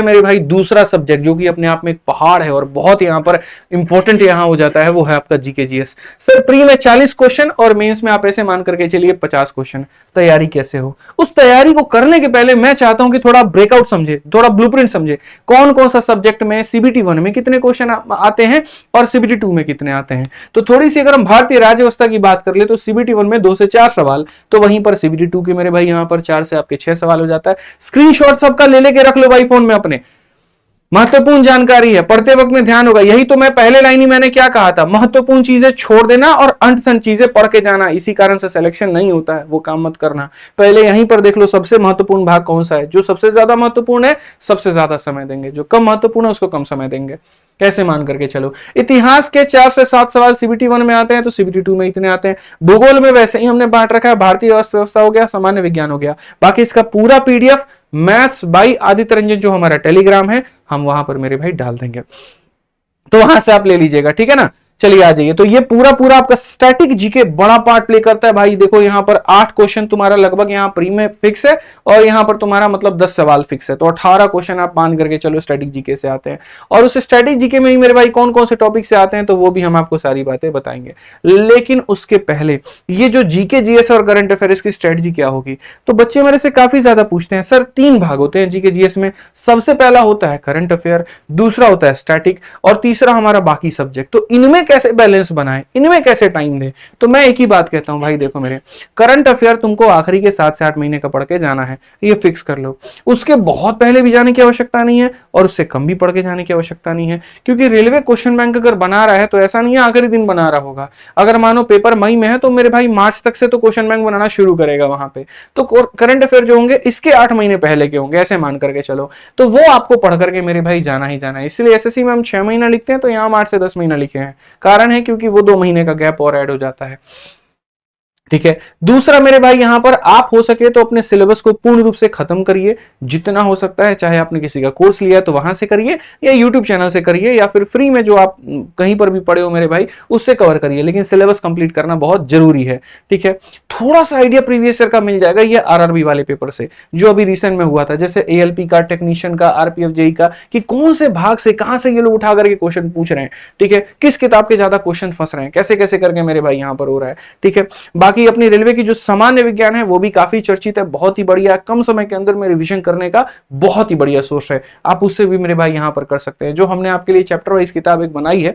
मेरे भाई दूसरा सब्जेक्ट जो कि अपने आप में एक पहाड़ है और बहुत यहाँ पर इंपॉर्टेंट यहाँ हो जाता है, वो है आपका जीके जीएस। सर प्री में 40 क्वेश्चन और मेंस में आप ऐसे मान करके चलिए 50 क्वेश्चन। तैयारी कैसे हो? उस तैयारी को करने के पहले मैं चाहता हूं कि थोड़ा ब्रेकआउट समझे, थोड़ा ब्लूप्रिंट समझे, कौन कौन सा सब्जेक्ट में सीबीटी 1 में कितने क्वेश्चन आते हैं और सीबीटी 2 में कितने आते हैं। तो थोड़ी सी अगर हम भारतीय राज्य व्यवस्था की बात कर ले तो सीबीटी 1 में 2 से 4 सवाल, तो वहीं पर सीबीटी 2 के मेरे भाई यहां पर 4 से आपके 6 सवाल हो जाता है। स्क्रीनशॉट सबका ले लेके रख लो भाई फोन में अपने, महत्वपूर्ण जानकारी है, पढ़ते वक्त में ध्यान होगा। यही तो मैं पहले लाइन ही मैंने क्या कहा था, महत्वपूर्ण चीजें छोड़ देना और अंततन चीजें पढ़ के जाना, इसी कारण से सिलेक्शन नहीं होता है, वो काम मत करना। पहले यहीं पर देख लो सबसे महत्वपूर्ण भाग कौन सा है, जो सबसे ज्यादा महत्वपूर्ण है सबसे ज्यादा समय देंगे, जो कम महत्वपूर्ण है उसको कम समय देंगे। कैसे मान करके चलो, इतिहास के 4 से 7 सवाल सीबीटी 1 में आते हैं तो सीबीटी 2 में इतने आते हैं। भूगोल में वैसे ही हमने बांट रखा है, भारतीय अर्थव्यवस्था हो गया, सामान्य विज्ञान हो गया। बाकी इसका पूरा PDF maths by Aditya Ranjan जो हमारा टेलीग्राम है, हम वहां पर मेरे भाई डाल देंगे, तो वहां से आप ले लीजिएगा, ठीक है ना। चलिए आ जाइए, तो ये पूरा पूरा आपका स्टैटिक जीके बड़ा पार्ट प्ले करता है भाई। देखो यहाँ पर 8 क्वेश्चन तुम्हारा लगभग यहाँ प्री में फिक्स है और यहाँ पर तुम्हारा मतलब 10 सवाल फिक्स है, तो 18 क्वेश्चन आप मान करके चलो स्टैटिक जीके से आते हैं। और उस स्टैटिक जीके में ही मेरे भाई कौन कौन से टॉपिक से आते हैं तो वो भी हम आपको सारी बातें बताएंगे। लेकिन उसके पहले ये जो जीके जीएस और करंट अफेयर्स की स्ट्रेटजी क्या होगी, तो बच्चे मेरे से काफी ज्यादा पूछते हैं सर 3 भाग होते हैं जीके जीएस में, सबसे पहला होता है करंट अफेयर, दूसरा होता है स्टैटिक और तीसरा हमारा बाकी सब्जेक्ट। तो इनमें कैसे बैलेंस बनाएं, इनमें कैसे टाइम दें? तो मैं एक ही बात कहता हूं भाई, देखो मेरे करंट अफेयर तुमको आखिरी के 7 से 8 महीने का पढ़ के जाना है, ये फिक्स कर लो। उसके बहुत पहले भी जाने की आवश्यकता नहीं है और उससे कम भी पढ़ के जाने की आवश्यकता नहीं है, क्योंकि रेलवे क्वेश्चन बैंक अगर बना रहा है तो ऐसा नहीं है आखिरी दिन बना रहा होगा। अगर मानो पेपर मई में है तो मेरे भाई मार्च तक से तो क्वेश्चन बैंक बनाना शुरू करेगा वहां पे, तो करंट अफेयर जो होंगे इसके 8 महीने पहले के होंगे, ऐसे मान करके चलो। तो वो आपको पढ़ करके मेरे भाई जाना ही जाना है। इसलिए एसएससी में हम 6 महीना लिखते हैं तो यहाँ 8 से 10 महीना लिखे हैं, कारण है क्योंकि वो 2 महीने का गैप और ऐड हो जाता है, ठीक है। दूसरा मेरे भाई यहां पर आप हो सके तो अपने सिलेबस को पूर्ण रूप से खत्म करिए, जितना हो सकता है, चाहे आपने किसी का कोर्स लिया तो वहां से करिए या यूट्यूब चैनल से करिए या फिर फ्री में जो आप कहीं पर भी पढ़े हो मेरे भाई उससे कवर करिए, लेकिन सिलेबस कंप्लीट करना बहुत जरूरी है, ठीक है। थोड़ा सा आइडिया प्रीवियस ईयर का मिल जाएगा ये आरआरबी वाले पेपर से जो अभी रिसेंट में हुआ था, जैसे एएलपी का, टेक्नीशियन का, आरपीएफ जेई का, कि कौन से भाग से कहां से ये लोग उठा करके क्वेश्चन पूछ रहे हैं, ठीक है, किस किताब के ज्यादा क्वेश्चन फंस रहे हैं, कैसे कैसे करके मेरे भाई यहां पर हो रहा है, ठीक है। बाकी अपनी रेलवे की जो सामान्य विज्ञान है वो भी काफी चर्चित है, बहुत ही बढ़िया, कम समय के अंदर में रिवीजन करने का बहुत ही बढ़िया सोर्स है, आप उससे भी मेरे भाई यहां पर कर सकते हैं। जो हमने आपके लिए चैप्टर वाइज किताब एक बनाई है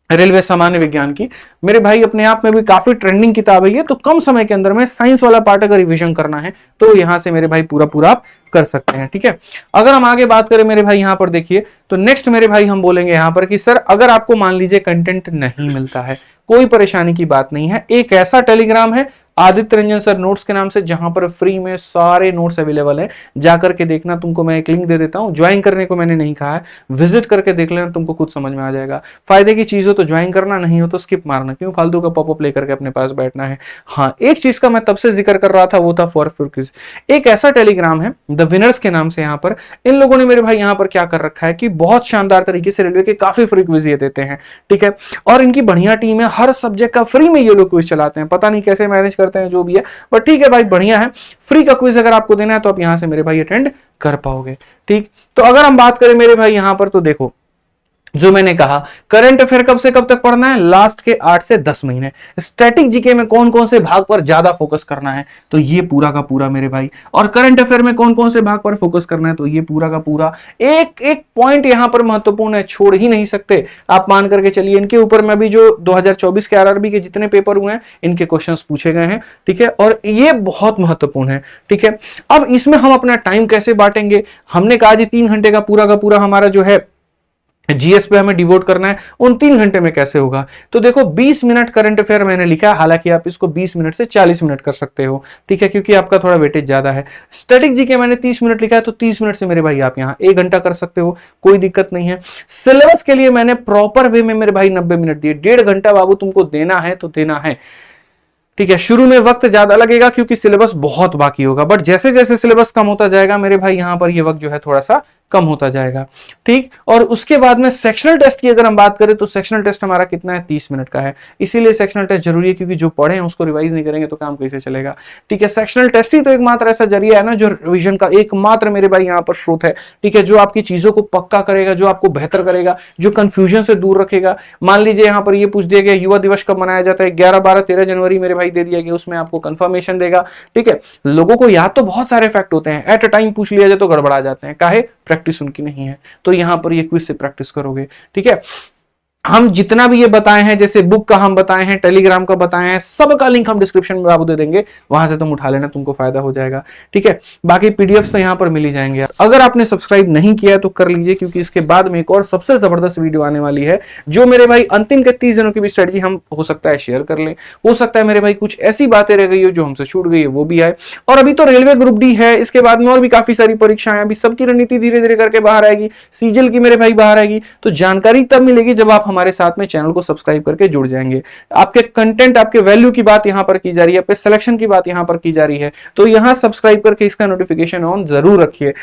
रेलवे सामान्य विज्ञान की, मेरे भाई अपने आप में भी काफी ट्रेंडिंग किताब है ये, तो कम समय के अंदर में साइंस वाला पार्ट अगर रिवीजन करना है तो यहां से मेरे भाई पूरा पूरा आप कर सकते हैं, ठीक है। अगर हम आगे बात करें मेरे भाई यहां पर देखिए, तो नेक्स्ट मेरे भाई हम बोलेंगे यहां पर कि सर अगर आपको मान लीजिए कंटेंट नहीं मिलता है, कोई परेशानी की बात नहीं है, एक ऐसा टेलीग्राम है आदित्य रंजन सर नोट्स के नाम से जहां पर फ्री में सारे नोट्स अवेलेबल है, जाकर के देखना, तुमको मैं एक लिंक दे देता हूं, ज्वाइन करने को मैंने नहीं कहा है, विजिट करके देख लेना, तुमको खुद समझ में आ जाएगा। फायदे की चीज हो तो ज्वाइन करना, नहीं हो तो स्किप मारना, क्यों फालतू का पॉपअप लेकर के अपने पास बैठना है। हाँ, एक चीज का मैं तब से जिक्र कर रहा था, वो था फॉर क्विज, एक ऐसा टेलीग्राम है द विनर्स के नाम से, यहाँ पर इन लोगों ने मेरे भाई यहाँ पर क्या कर रखा है कि बहुत शानदार तरीके से रेलवे के काफी फ्री क्विज ये देते हैं, ठीक है, और इनकी बढ़िया टीम है, हर सब्जेक्ट का फ्री में ये लोग क्विज चलाते हैं, पता नहीं कैसे मैनेज करते हैं, जो भी है, बट ठीक है भाई, बढ़िया है। फ्री का क्विज अगर आपको देना है तो आप यहां से मेरे भाई अटेंड कर पाओगे, ठीक। तो अगर हम बात करें मेरे भाई यहां पर, तो देखो जो मैंने कहा करंट अफेयर कब से कब तक पढ़ना है, लास्ट के 8 से 10 महीने। स्टैटिक जीके में कौन कौन से भाग पर ज्यादा फोकस करना है, तो ये पूरा का पूरा मेरे भाई, और करंट अफेयर में कौन कौन से भाग पर फोकस करना है, तो ये पूरा का पूरा। एक एक पॉइंट यहां पर महत्वपूर्ण है, छोड़ ही नहीं सकते, आप मान करके चलिए। इनके ऊपर में भी जो 2024 के आरआरबी के जितने पेपर हुए हैं इनके क्वेश्चंस पूछे गए हैं, ठीक है, और ये बहुत महत्वपूर्ण है, ठीक है। अब इसमें हम अपना टाइम कैसे बांटेंगे, हमने कहा जी 3 घंटे का पूरा हमारा जो है जीएस पे हमें डिवोट करना है, उन 3 घंटे में कैसे होगा, तो देखो 20 मिनट करंट अफेयर मैंने लिखा है, हालांकि आप इसको 20 मिनट से 40 मिनट कर सकते हो, ठीक है, क्योंकि आपका थोड़ा वेटेज ज्यादा है। स्टैटिक जीके मैंने 30 मिनट लिखा है, तो 30 मिनट से मेरे भाई आप यहाँ 1 घंटा कर सकते हो, कोई दिक्कत नहीं है। सिलेबस के लिए मैंने प्रॉपर वे में मेरे भाई 90 मिनट दिए, 1.5 घंटा बाबू तुमको देना है तो देना है, ठीक है। शुरू में वक्त ज्यादा लगेगा क्योंकि सिलेबस बहुत बाकी होगा, बट जैसे जैसे सिलेबस कम होता जाएगा मेरे भाई यहाँ पर ये वक्त जो है थोड़ा सा कम होता जाएगा। ठीक, और उसके बाद में सेक्शनल टेस्ट की अगर हम बात करें तो सेक्शनल टेस्ट हमारा कितना है, 30 मिनट का है। इसीलिए सेक्शनल टेस्ट जरूरी है, क्योंकि जो पढ़े हैं उसको रिवाइज नहीं करेंगे तो काम कैसे चलेगा। ठीक है, सेक्शनल टेस्ट ही तो एकमात्र ऐसा जरिया है ना जो रिवीजन का एकमात्र मेरे भाई यहाँ पर स्रोत है। ठीक है, जो आपकी चीजों को पक्का करेगा, जो आपको बेहतर करेगा, जो कंफ्यूजन से दूर रखेगा। मान लीजिए यहाँ पर ये पूछ दिया गया युवा दिवस कब मनाया जाता है, 11, 12, 13 जनवरी मेरे भाई दे दिया गया, उसमें आपको कंफर्मेशन देगा। ठीक है, लोगों को याद तो बहुत सारे फैक्ट होते हैं, एट अ टाइम पूछ लिया जाए तो गड़बड़ा जाते हैं, काहे, प्रैक्टिस उनकी नहीं है। तो यहां पर ये क्विज से प्रैक्टिस करोगे। ठीक है, हम जितना भी ये बताए हैं, जैसे बुक का हम बताए हैं, टेलीग्राम का बताए हैं, सबका लिंक हम डिस्क्रिप्शन में बाबू दे देंगे, वहां से तुम उठा लेना, तुमको फायदा हो जाएगा। ठीक है, बाकी पीडीएफ तो यहां पर मिल ही जाएंगे। अगर आपने सब्सक्राइब नहीं किया तो कर लीजिए, क्योंकि इसके बाद में एक और सबसे जबरदस्त वीडियो आने वाली है, जो मेरे भाई अंतिम के 30 दिनों की भी स्ट्रेटजी हम हो सकता है शेयर कर लें। हो सकता है मेरे भाई कुछ ऐसी बातें रह गई हो जो हमसे छूट गई है, वो भी आए। और अभी तो रेलवे ग्रुप डी है, इसके बाद में और भी काफी सारी परीक्षाएं, अभी सबकी रणनीति धीरे धीरे करके बाहर आएगी, सीजल की मेरे भाई बाहर आएगी। तो जानकारी तब मिलेगी जब आप हमारे साथ में चैनल को सब्सक्राइब करके जुड़ जाएंगे। आपके कंटेंट, आपके वैल्यू की बात यहां पर की जा रही है, आपके सिलेक्शन की बात यहां पर की जा रही है, तो यहां सब्सक्राइब करके इसका नोटिफिकेशन ऑन जरूर रखिए।